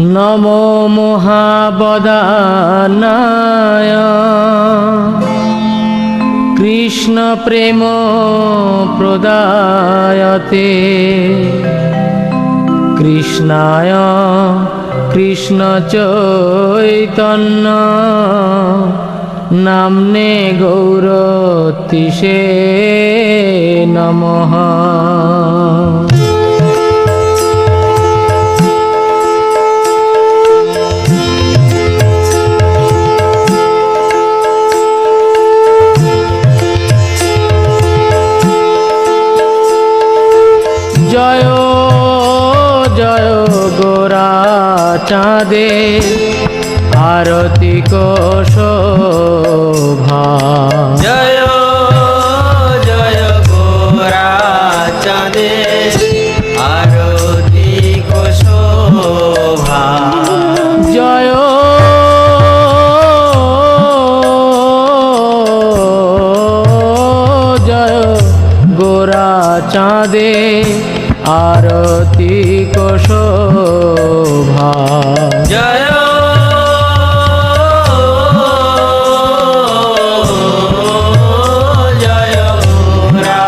নমো মহাবদানায় কৃষ্ণ প্রেম প্রদায়তে কৃষ্ণায় কৃষ্ণ চৈতন্য নামনে গৌরতিষে নমঃ। জয় জয় গোরা চাঁদে আরতি শোভা। জয় জয় গোরা চাঁদে আরতি শোভা। জয় জয় গোরা চাঁদে আরতি শোভা। জয় জয় গোরা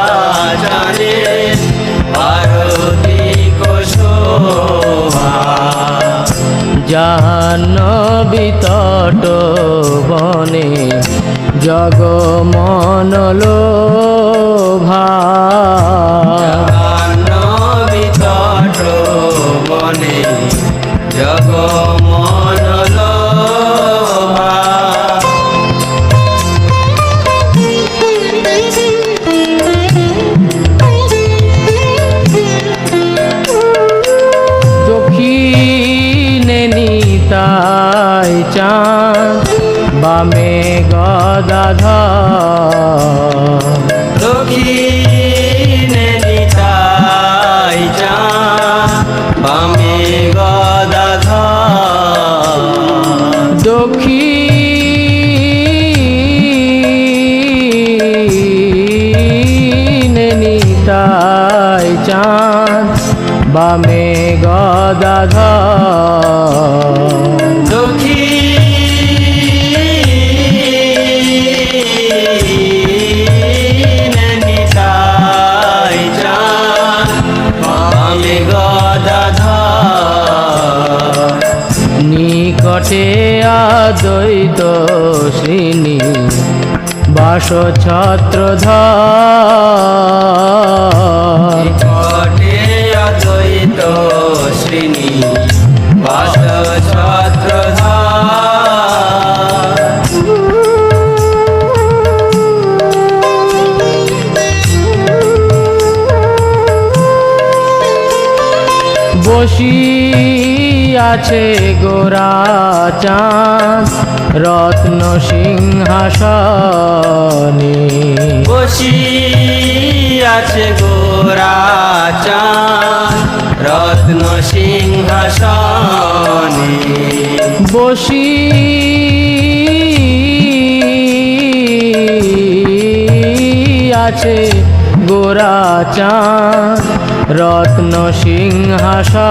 চাঁদে আরতি শোভা। জাহ্নবী তট বনে জগমনলোভা। বনে জগমনলোভা। দক্ষিণে নিতাই চাঁদ বামে গদাধর। দক্ষিণে নিতাই চাঁদ বামে গদাধর। দক্ষিণে নিতাই চাঁদ বামে গদাধর। দক্ষিণে নিতাই চাঁদ বামে গদাধর। নিকটে আদ্বৈত শ্রীনি বাস ছত্রধর। নিকটে অদ্বৈত শ্রেণী বাস ছত্রধর। বসিয়াছে গোরা চাঁদ রত্ন সিংহাসনে। বসিয়াছে গোরা চাঁদ রত্ন সিংহাসনে। বসিয়াছে গোরা চাঁদ রত্ন সিংহাসনে।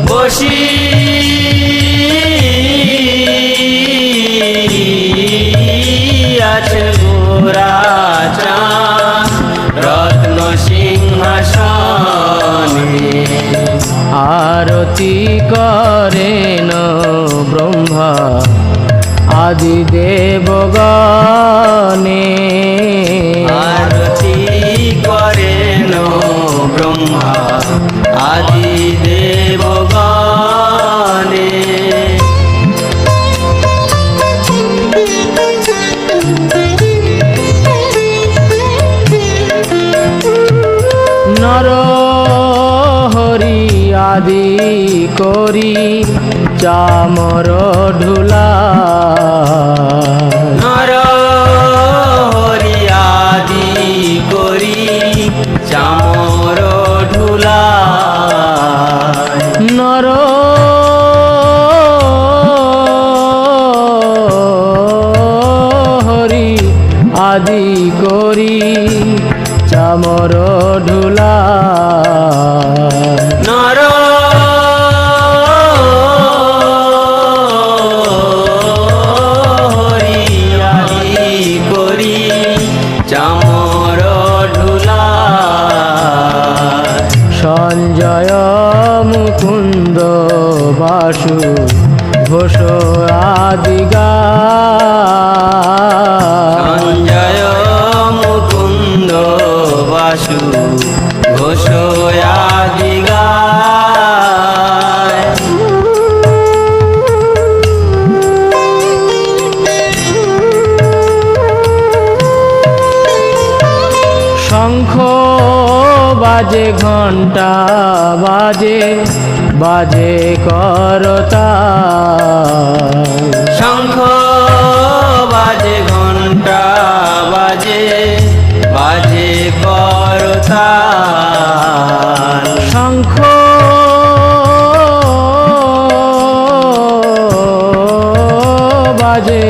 বসিয়াছে গোরা চাঁদ রত্ন সিংহাসনে। আরতি করেন ব্রহ্মা আদি দেবগণে। আরতি করেন ব্রহ্মা আদি দেবগণে। নর হরি আদি করি চামর ঢুলা। নর হরি আদি করি চামর ঢুলা। নর হরি আদি করি চামর ঢুলা। নর শঙ্খ বাজে ঘণ্টা বাজে বাজে করতাল শঙ্খ বাজে ঘণ্টা বাজে বাজে করতাল শঙ্খ বাজে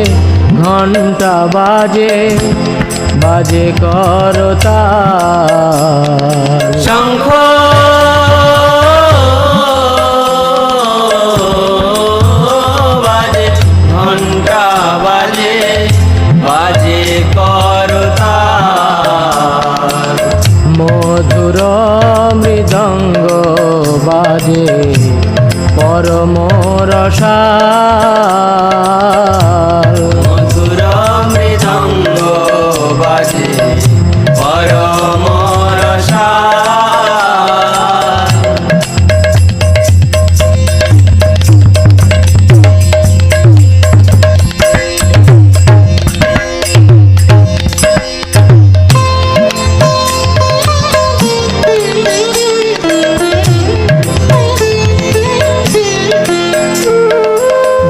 ঘণ্টা বাজে বাজে করতাল শঙ্খ বাজে ঘণ্টা বাজে বাজে করতাল মধুর মৃদঙ্গ বাজে পরম রসাল মধুর মৃদঙ্গ বাজে পরম রসাল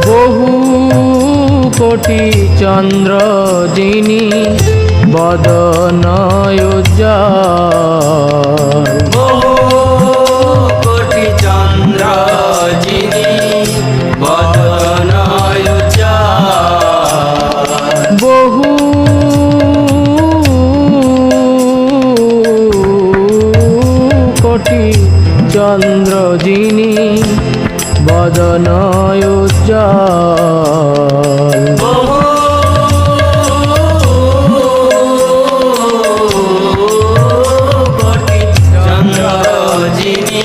বহু কোটি চন্দ্র যিনি বদন উজ্জ্বল বহু কোটি চন্দ্র যিনি বদন উজ্জ্বল বহু কোটি চন্দ্র যিনি বদন উজ্জ্বল বহু কোটি চন্দ্র যিনি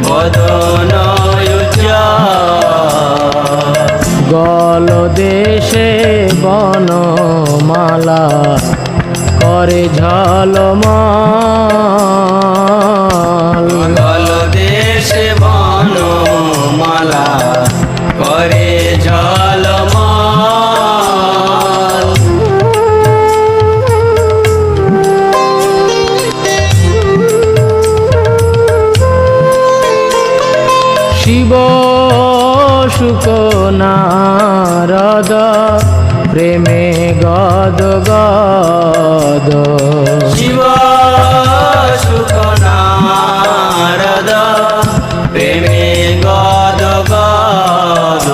বদন উজ্জ্বল গল দেশে বনমালা করে ঝলমল গল দেশে বনমালা করে ঝলমল শিব শুক নারদ প্রেমে গদ গদ শিব সুখ নারদ প্রেমে গদ গদ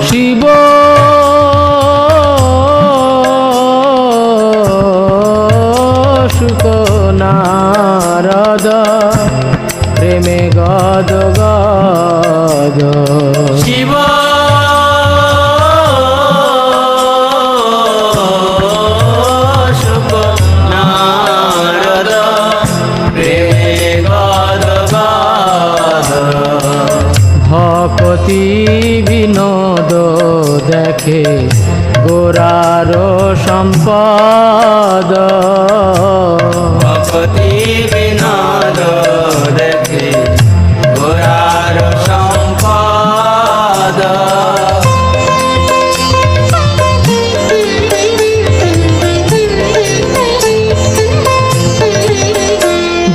শিব শুক নারদ প্রেমে গদ গদ শিব সুখ নারদ প্রেমে গদ গদ ভকতি বিনোদ দেখে গোরার সম্পদ ভক্তি বিনোদ দেখে গোরার সম্পদ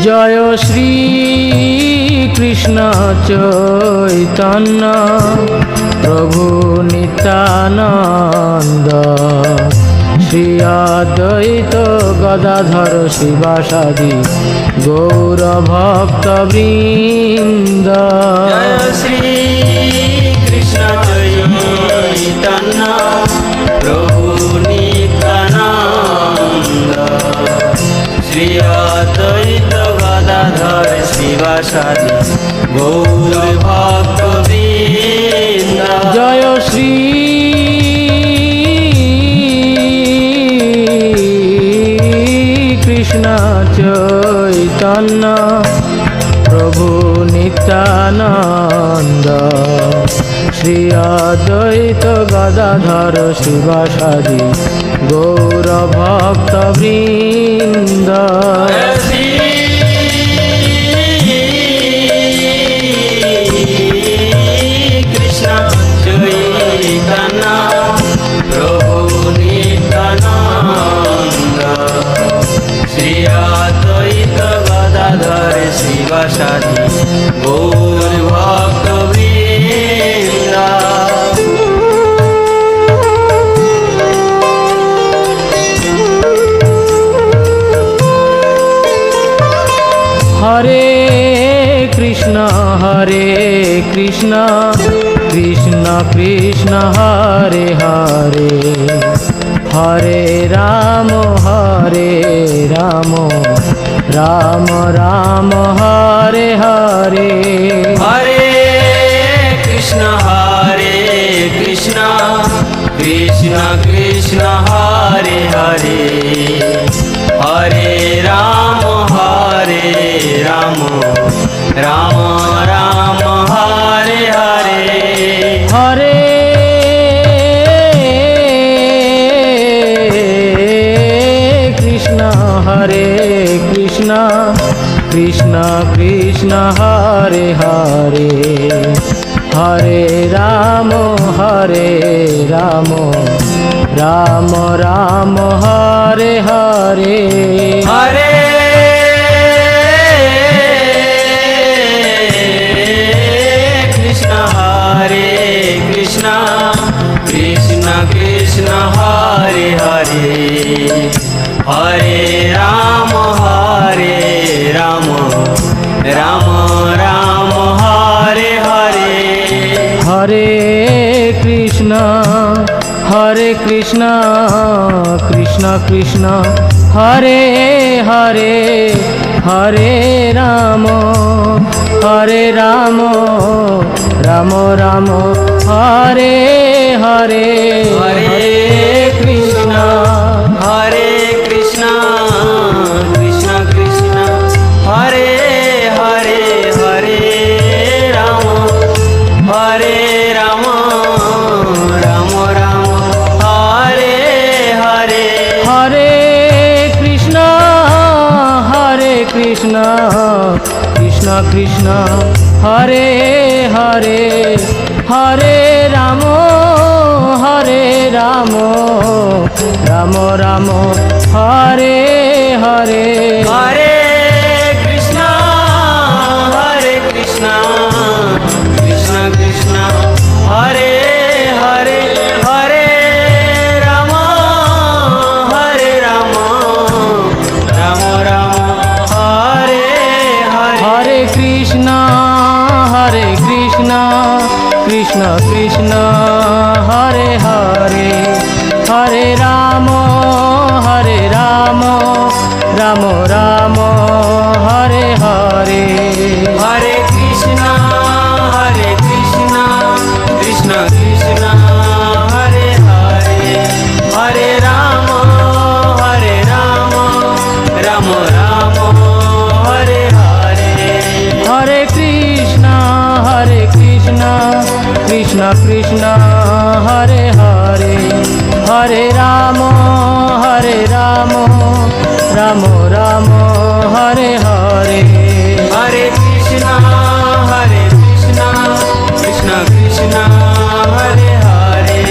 জয় শ্রী কৃষ্ণ চৈতন্য প্রভু নিত্যানন্দ শ্রী অদ্বৈত গদাধর শিবাসাদি গৌর ভক্ত বৃন্দ জয় শ্রী কৃষ্ণ চৈতন্য প্রভু নিত্যানন্দ শ্রী অদ্বৈত গদাধর শিবাসাদি গৌর ভক্ত বৃন্দ জয় শ্রী কৃষ্ণ চৈতন্য প্রভু নিত্যানন্দ শ্রী অদ্বৈত গদাধর শিবাসাদি গৌর ভক্ত বৃন্দ শ্রী কৃষ্ণ চৈতন্য প্রভু নিত্যানন্দ শ্রী সাধি গৌর ভক্ত বৃন্দ। হরে কৃষ্ণ কৃষ্ণ কৃষ্ণ হরে হরে, হরে রাম রাম রাম হরে হরে। হরে কৃষ্ণ কৃষ্ণ কৃষ্ণ হরে হরে, হরে রাম রাম রাম হরে হরে। হরে কৃষ্ণ কৃষ্ণ কৃষ্ণ হরে হরে, হরে রাম রাম রাম হরে হরে। হরে কৃষ্ণ কৃষ্ণ কৃষ্ণ হরে হরে, হরে রাম রাম রাম হরে হরে। হরে কৃষ্ণ কৃষ্ণ কৃষ্ণ হরে হরে, হরে রাম রাম রাম হরে হরে। হরে কৃষ্ণ কৃষ্ণ কৃষ্ণ হরে হরে, হরে রাম রাম রাম হরে হরে। হরে কৃষ্ণ কৃষ্ণ কৃষ্ণ হরে হরে, হরে রাম রাম রাম হরে হরে। হরে কৃষ্ণ কৃষ্ণ কৃষ্ণ হরে হরে, হরে রাম রাম রাম হরে হরে। হরে কৃষ্ণ কৃষ্ণ কৃষ্ণ হরে হরে, হরে রাম রাম রাম হরে হরে। হরে কৃষ্ণ কৃষ্ণ কৃষ্ণ হরে হরে, হরে রাম রাম হরে হরে। হরে কৃষ্ণ কৃষ্ণ কৃষ্ণ হরে হরে, হরে রাম রাম হরে হরে। হরে কৃষ্ণ কৃষ্ণ কৃষ্ণ হরে হরে,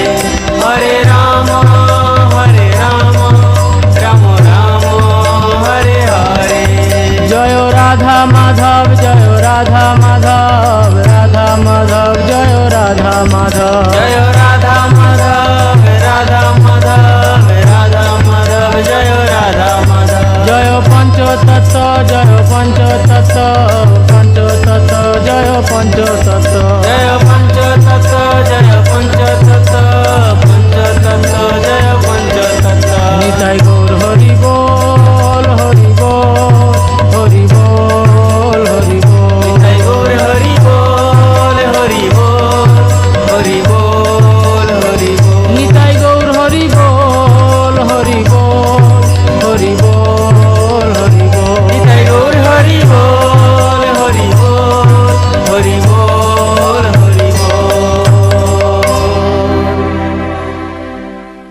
হরে রাম রাম হরে হরে। জয় রাধা মাধব রাধা মাধব জয় রাধা মাধব। জয় রাধা মাধব জয় রাধা মাধব। জয় পঞ্চতত্ত্ব